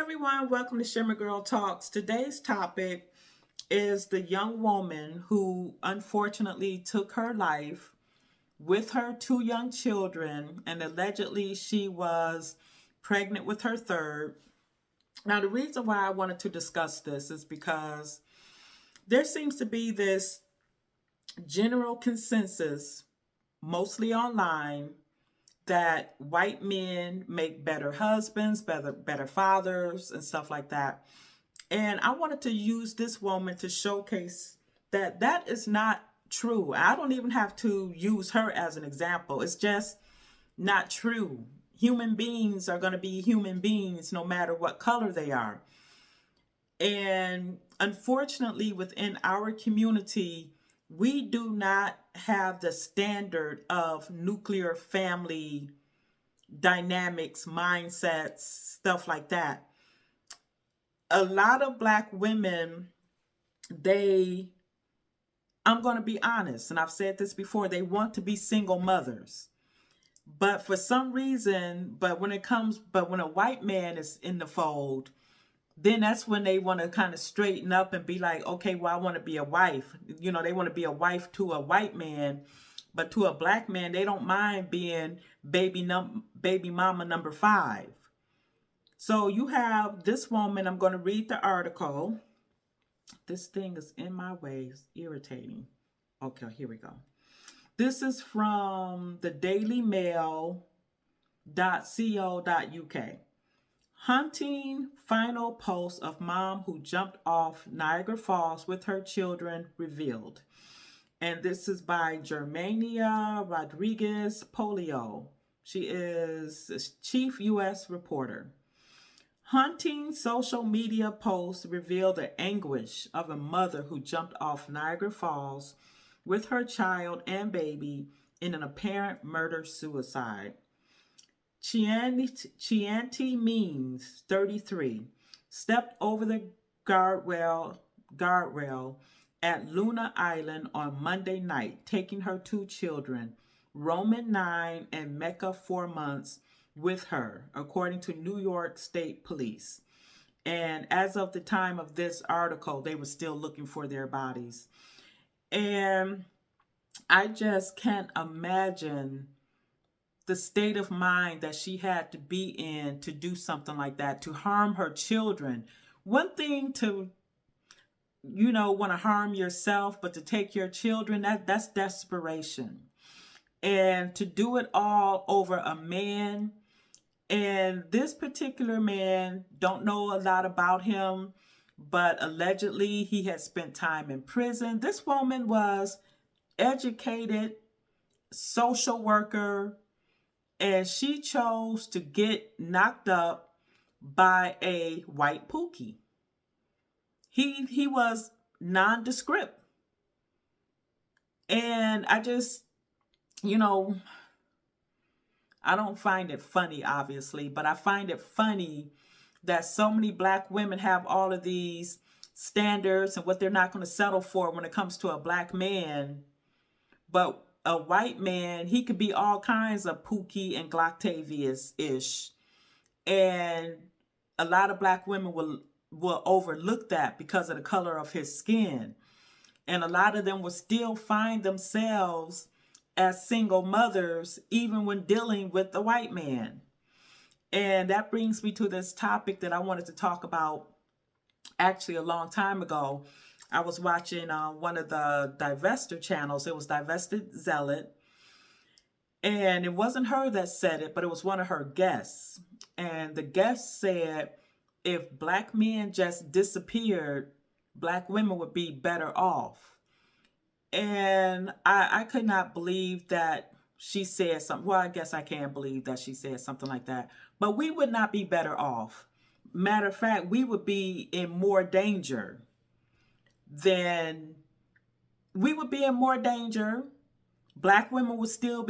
everyone, welcome to Shimmer Girl Talks. Today's topic is the young woman who unfortunately took her life with her two young children, and allegedly she was pregnant with her third. Now, the reason why I wanted to discuss this is because there seems to be this general consensus, mostly online, that white men make better husbands, better fathers, and stuff like that. And I wanted to use this woman to showcase that that is not true. I don't even have to use her as an example. It's just not true. Human beings are going to be human beings no matter what color they are. And unfortunately, within our community, we do not have the standard of nuclear family dynamics, mindsets, stuff like that. A lot of black women, they, I'm going to be honest, and I've said this before, they want to be single mothers. But for some reason, but when a white man is in the fold, then that's when they want to kind of straighten up and be like, okay, well, I want to be a wife. They want to be a wife to a white man, but to a black man, they don't mind being baby mama number 5. So you have this woman. I'm going to read the article. This thing is in my way. It's irritating. Okay, here we go. This is from the dailymail.co.uk. Hunting final post of mom who jumped off Niagara Falls with her children revealed. And this is by Germania Rodriguez Polio. She is chief U.S. reporter. Hunting social media posts reveal the anguish of a mother who jumped off Niagara Falls with her child and baby in an apparent murder-suicide. Chianti Means, 33, stepped over the guardrail at Luna Island on Monday night, taking her 2 children, Roman 9 and Mecca 4 months, with her, according to New York State Police. And as of the time of this article, they were still looking for their bodies. And I just can't imagine the state of mind that she had to be in to do something like that, to harm her children. One thing to, want to harm yourself, but to take your children, that's desperation. And to do it all over a man. And this particular man, don't know a lot about him, but allegedly he had spent time in prison. This woman was educated, social worker, and she chose to get knocked up by a white pookie. He was nondescript. And I just, I don't find it funny, obviously, but I find it funny that so many black women have all of these standards and what they're not going to settle for when it comes to a black man. But a white man, he could be all kinds of Pookie and Gloctavius-ish. And a lot of black women will overlook that because of the color of his skin. And a lot of them will still find themselves as single mothers, even when dealing with the white man. And that brings me to this topic that I wanted to talk about actually a long time ago. I was watching one of the Divester channels. It was Divested Zealot. And it wasn't her that said it, but it was one of her guests. And the guest said, if black men just disappeared, black women would be better off. And I could not believe that she said something. Well, I guess I can't believe that she said something like that. But we would not be better off. Matter of fact, we would be in more danger than we would be in more danger. Black women would still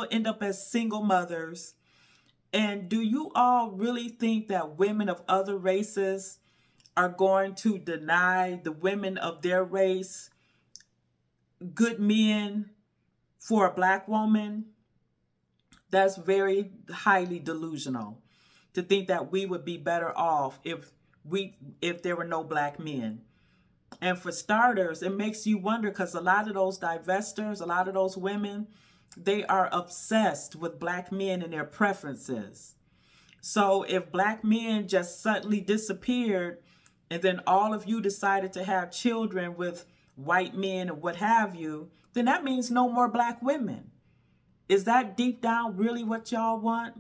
end up as single mothers. And do you all really think that women of other races are going to deny the women of their race good men for a black woman? That's very highly delusional. to think that we would be better off if there were no black men. And for starters, it makes you wonder because a lot of those divestors, a lot of those women, they are obsessed with black men and their preferences. So if black men just suddenly disappeared and then all of you decided to have children with white men and what have you, then that means no more black women. Is that deep down really what y'all want?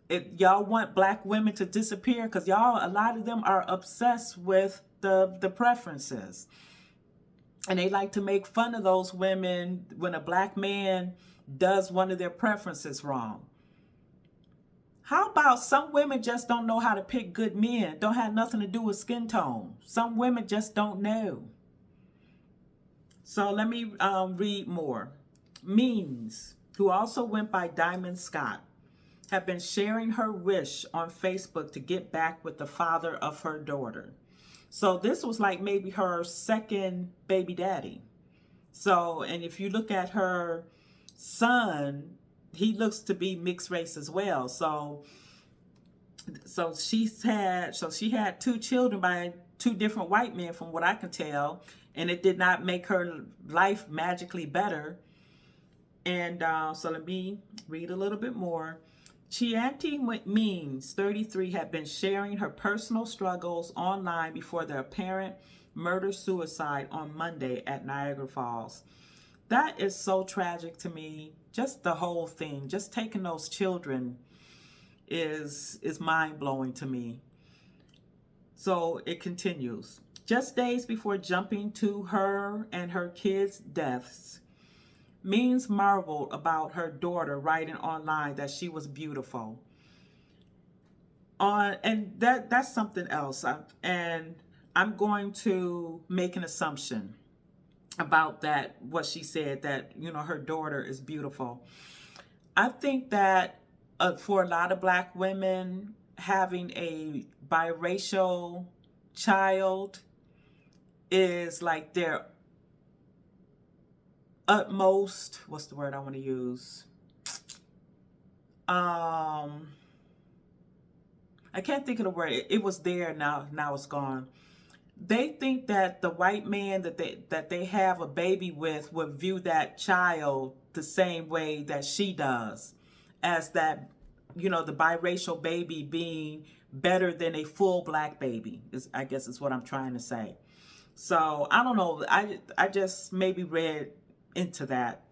If y'all want black women to disappear, because y'all, a lot of them are obsessed with the preferences, and they like to make fun of those women when a black man does one of their preferences wrong. How about some women just don't know how to pick good men? Don't have nothing to do with skin tone. Some women just don't know. So let me read more. Means, who also went by Diamond Scott, have been sharing her wish on Facebook to get back with the father of her daughter. So this was like maybe her second baby daddy. So, and if you look at her son, he looks to be mixed race as well. So she had two children by two different white men from what I can tell, and it did not make her life magically better. And so let me read a little bit more. Chianti Means, 33, had been sharing her personal struggles online before their apparent murder-suicide on Monday at Niagara Falls. That is so tragic to me. Just the whole thing, just taking those children is mind-blowing to me. So it continues. Just days before jumping to her and her kids' deaths, Means marveled about her daughter, writing online that she was beautiful. And that's something else. And I'm going to make an assumption about that, what she said, that, her daughter is beautiful. I think that for a lot of black women, having a biracial child is like their utmost, what's the word I want to use? I can't think of the word. It was there, now it's gone. They think that the white man that they have a baby with would view that child the same way that she does, as that, the biracial baby being better than a full black baby, I guess is what I'm trying to say. So I don't know. I just maybe read into that.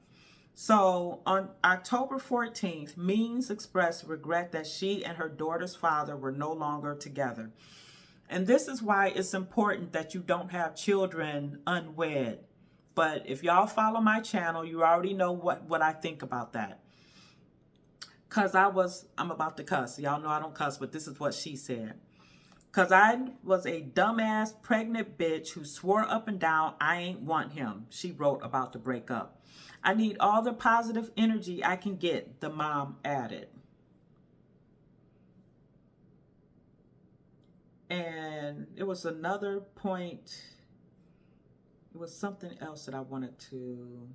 So on October 14th, Means expressed regret that she and her daughter's father were no longer together. And this is why it's important that you don't have children unwed. But if y'all follow my channel, you already know what I think about that. Because I'm about to cuss. Y'all know I don't cuss, but this is what she said. Because I was a dumbass pregnant bitch who swore up and down I ain't want him, she wrote about the breakup. I need all the positive energy I can get, the mom added. And it was another point. It was something else that I wanted to...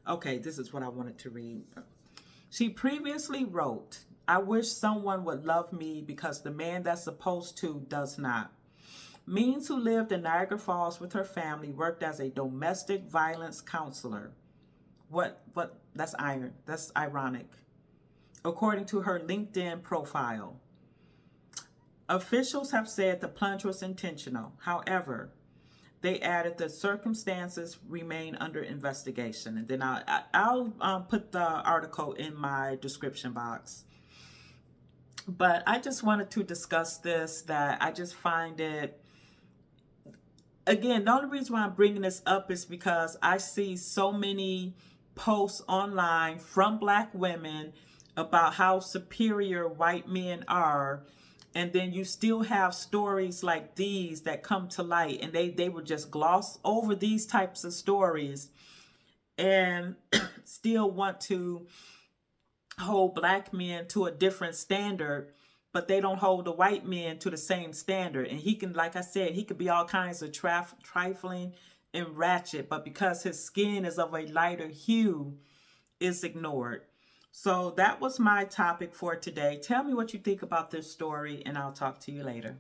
Okay, this is what I wanted to read. She previously wrote, I wish someone would love me because the man that's supposed to does not. Means, who lived in Niagara Falls with her family, worked as a domestic violence counselor. That's ironic. According to her LinkedIn profile. Officials have said the plunge was intentional. However, they added the circumstances remain under investigation. And then I'll put the article in my description box. But I just wanted to discuss this, that I just find it, again, the only reason why I'm bringing this up is because I see so many posts online from black women about how superior white men are. And then you still have stories like these that come to light, and they would just gloss over these types of stories and still want to hold black men to a different standard, but they don't hold the white men to the same standard. And he can, like I said, he could be all kinds of trifling and ratchet, but because his skin is of a lighter hue, it's ignored. So that was my topic for today. Tell me what you think about this story, and I'll talk to you later.